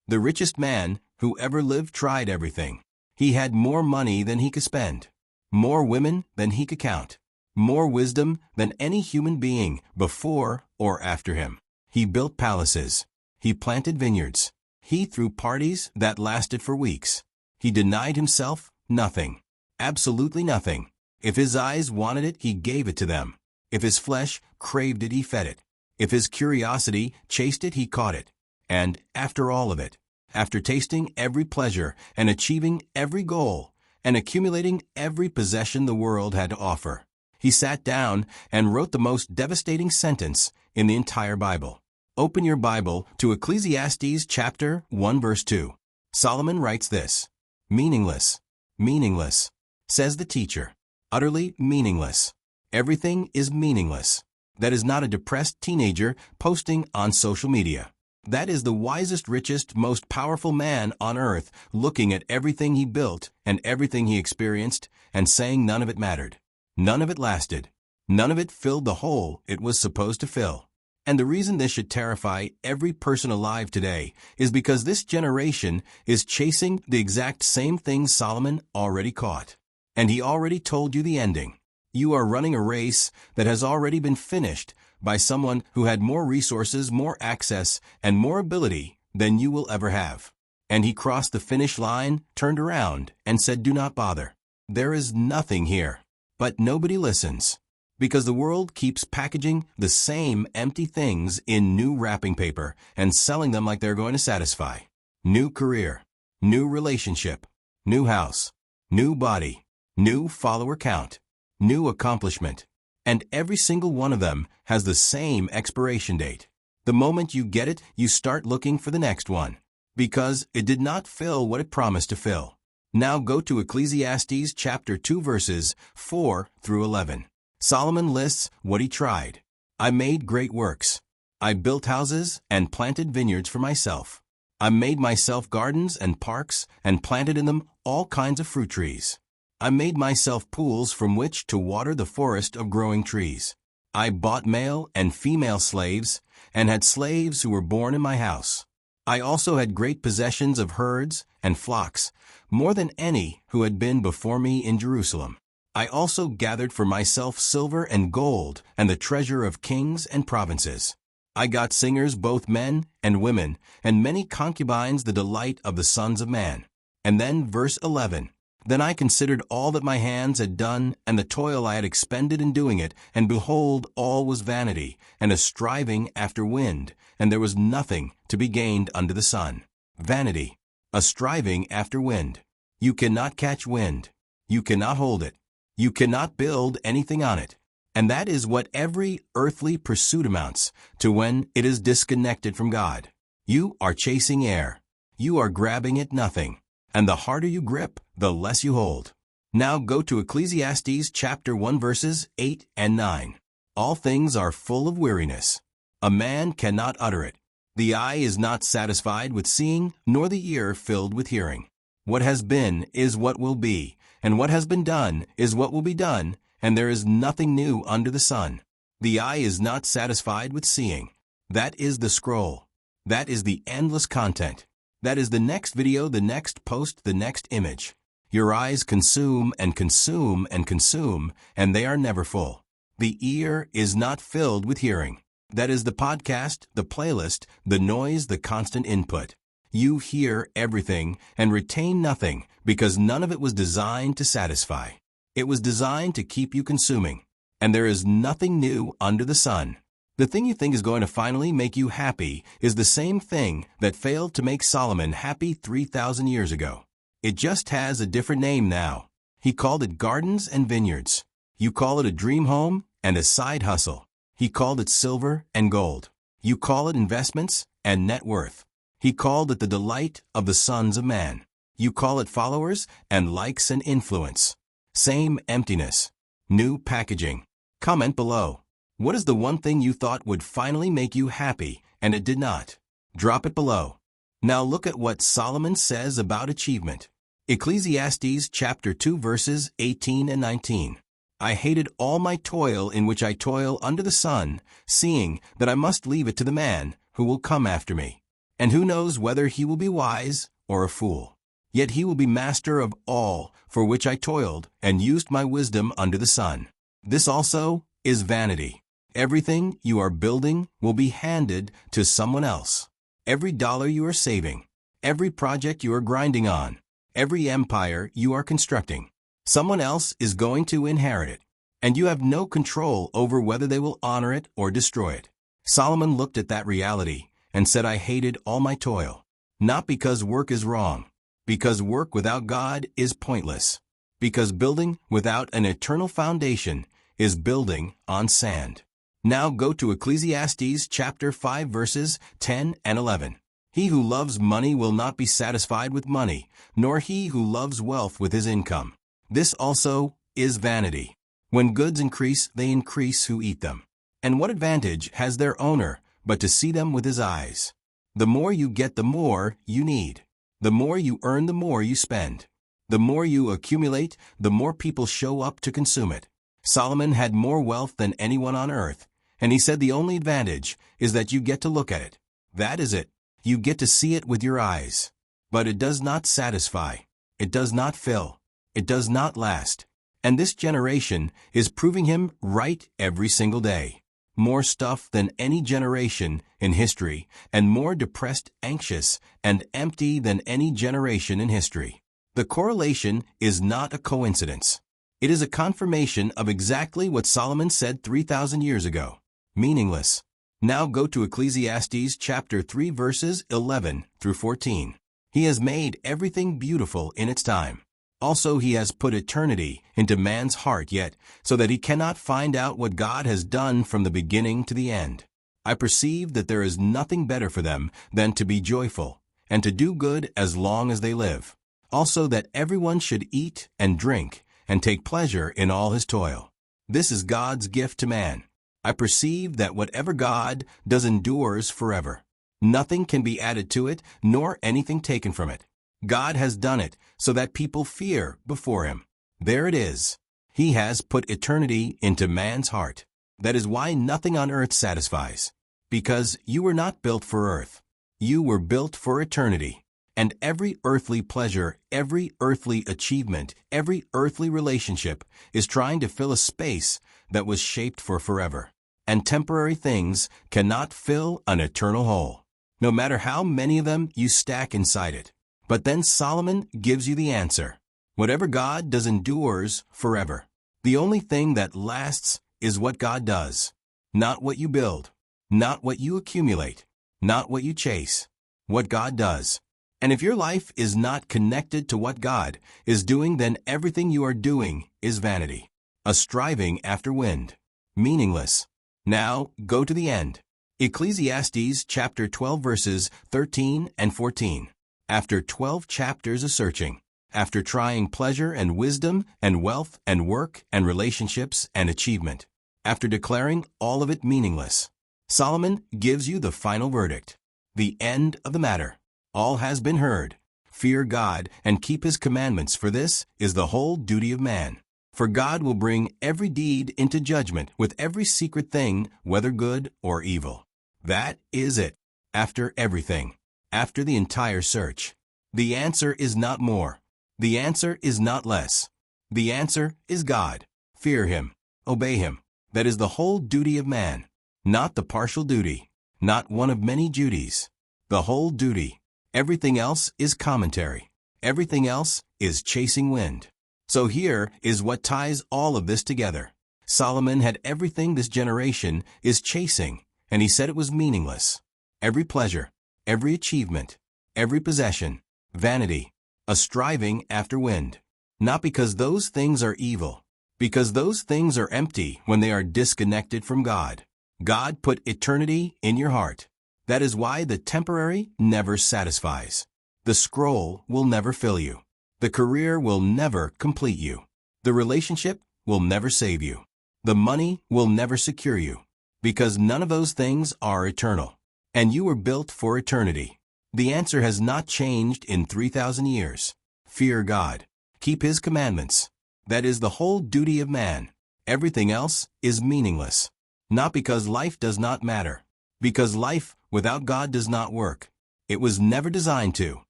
The richest man who ever lived tried everything. He had more money than he could spend, more women than he could count, more wisdom than any human being before or after him. He built palaces. He planted vineyards. He threw parties that lasted for weeks. He denied himself nothing, absolutely nothing. If his eyes wanted it, he gave it to them. If his flesh craved it, he fed it. If his curiosity chased it, he caught it. And after all of it, after tasting every pleasure and achieving every goal and accumulating every possession the world had to offer, he sat down and wrote the most devastating sentence in the entire Bible. Open your Bible to Ecclesiastes chapter 1 verse 2. Solomon writes this: "Meaningless, meaningless, says the teacher, utterly meaningless. Everything is meaningless." That is not a depressed teenager posting on social media. That is the wisest, richest, most powerful man on earth looking at everything he built and everything he experienced and saying none of it mattered. None of it lasted. None of it filled the hole it was supposed to fill. And the reason this should terrify every person alive today is because this generation is chasing the exact same thing Solomon already caught. And he already told you the ending. You are running a race that has already been finished by someone who had more resources, more access, and more ability than you will ever have. And he crossed the finish line, turned around, and said, "Do not bother. There is nothing here." But nobody listens, because the world keeps packaging the same empty things in new wrapping paper and selling them like they're going to satisfy. New career, new relationship, new house, new body, new follower count, new accomplishment. And every single one of them has the same expiration date. The moment you get it, you start looking for the next one, because it did not fill what it promised to fill. Now go to Ecclesiastes chapter 2 verses 4 through 11. Solomon lists what he tried. "I made great works. I built houses and planted vineyards for myself. I made myself gardens and parks and planted in them all kinds of fruit trees. I made myself pools from which to water the forest of growing trees. I bought male and female slaves and had slaves who were born in my house. I also had great possessions of herds and flocks, more than any who had been before me in Jerusalem. I also gathered for myself silver and gold and the treasure of kings and provinces. I got singers, both men and women, and many concubines, the delight of the sons of man." And then verse 11. "Then I considered all that my hands had done and the toil I had expended in doing it, and behold, all was vanity, and a striving after wind, and there was nothing to be gained under the sun." Vanity, a striving after wind. You cannot catch wind. You cannot hold it. You cannot build anything on it. And that is what every earthly pursuit amounts to when it is disconnected from God. You are chasing air. You are grabbing at nothing. And the harder you grip, the less you hold. Now go to Ecclesiastes chapter 1 verses 8 and 9. "All things are full of weariness. A man cannot utter it. The eye is not satisfied with seeing, nor the ear filled with hearing. What has been is what will be, and what has been done is what will be done, and there is nothing new under the sun. The eye is not satisfied with seeing." That is the scroll. That is the endless content. That is the next video, the next post, the next image. Your eyes consume and consume and consume, and they are never full. The ear is not filled with hearing. That is the podcast, the playlist, the noise, the constant input. You hear everything and retain nothing because none of it was designed to satisfy. It was designed to keep you consuming. And there is nothing new under the sun. The thing you think is going to finally make you happy is the same thing that failed to make Solomon happy 3,000 years ago. It just has a different name now. He called it gardens and vineyards. You call it a dream home and a side hustle. He called it silver and gold. You call it investments and net worth. He called it the delight of the sons of man. You call it followers and likes and influence. Same emptiness. New packaging. Comment below. What is the one thing you thought would finally make you happy and it did not? Drop it below. Now look at what Solomon says about achievement. Ecclesiastes chapter 2 verses 18 and 19. "I hated all my toil in which I toil under the sun, seeing that I must leave it to the man who will come after me. And who knows whether he will be wise or a fool? Yet he will be master of all for which I toiled and used my wisdom under the sun. This also is vanity. Everything you are building will be handed to someone else. Every dollar you are saving, every project you are grinding on, every empire you are constructing, someone else is going to inherit it, and you have no control over whether they will honor it or destroy it. Solomon looked at that reality and said, I hated all my toil, not because work is wrong, because work without God is pointless, because building without an eternal foundation is building on sand. Now go to Ecclesiastes chapter 5 verses 10 and 11. He who loves money will not be satisfied with money, nor he who loves wealth with his income. This also is vanity. When goods increase, they increase who eat them. And what advantage has their owner but to see them with his eyes? The more you get, the more you need. The more you earn, the more you spend. The more you accumulate, the more people show up to consume it. Solomon had more wealth than anyone on earth, and he said the only advantage is that you get to look at it. That is it. You get to see it with your eyes. But it does not satisfy. It does not fill. It does not last. And this generation is proving him right every single day. More stuff than any generation in history, and more depressed, anxious, and empty than any generation in history. The correlation is not a coincidence. It is a confirmation of exactly what Solomon said 3,000 years ago. Meaningless. Now go to Ecclesiastes chapter 3 verses 11 through 14. He has made everything beautiful in its time. Also he has put eternity into man's heart yet, so that he cannot find out what God has done from the beginning to the end. I perceive that there is nothing better for them than to be joyful, and to do good as long as they live. Also that everyone should eat and drink, and take pleasure in all his toil. This is God's gift to man. I perceive that whatever God does endures forever. Nothing can be added to it, nor anything taken from it. God has done it so that people fear before him. There it is. He has put eternity into man's heart. That is why nothing on earth satisfies. Because you were not built for earth. You were built for eternity. And every earthly pleasure, every earthly achievement, every earthly relationship is trying to fill a space that was shaped for forever. And temporary things cannot fill an eternal hole, no matter how many of them you stack inside it. But then Solomon gives you the answer. Whatever God does endures forever. The only thing that lasts is what God does. Not what you build. Not what you accumulate. Not what you chase. What God does. And if your life is not connected to what God is doing, then everything you are doing is vanity. A striving after wind. Meaningless. Now go to the end. Ecclesiastes chapter 12 verses 13 and 14. After 12 chapters of searching, after trying pleasure and wisdom and wealth and work and relationships and achievement, after declaring all of it meaningless, Solomon gives you the final verdict. The end of the matter. All has been heard. Fear God and keep his commandments, for this is the whole duty of man. For God will bring every deed into judgment with every secret thing, whether good or evil. That is it. After everything. After the entire search. The answer is not more. The answer is not less. The answer is God. Fear him. Obey him. That is the whole duty of man. Not the partial duty. Not one of many duties. The whole duty. Everything else is commentary. Everything else is chasing wind. So here is what ties all of this together. Solomon had everything this generation is chasing, and he said it was meaningless. Every pleasure, every achievement, every possession, vanity, a striving after wind. Not because those things are evil, because those things are empty when they are disconnected from God. God put eternity in your heart. That is why the temporary never satisfies. The scroll will never fill you. The career will never complete you. The relationship will never save you. The money will never secure you. Because none of those things are eternal. And you were built for eternity. The answer has not changed in 3,000 years. Fear God. Keep his commandments. That is the whole duty of man. Everything else is meaningless. Not because life does not matter. Because life without God does not work. It was never designed to.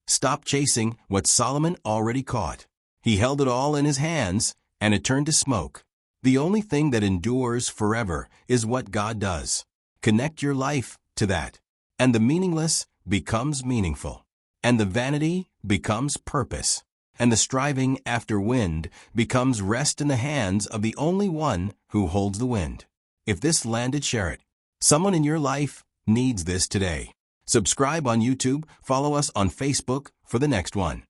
Stop chasing what Solomon already caught. He held it all in his hands, and it turned to smoke. The only thing that endures forever is what God does. Connect your life to that, and the meaningless becomes meaningful, and the vanity becomes purpose, and the striving after wind becomes rest in the hands of the only one who holds the wind. If this landed, share it. Someone in your life needs this today. Subscribe on YouTube, follow us on Facebook for the next one.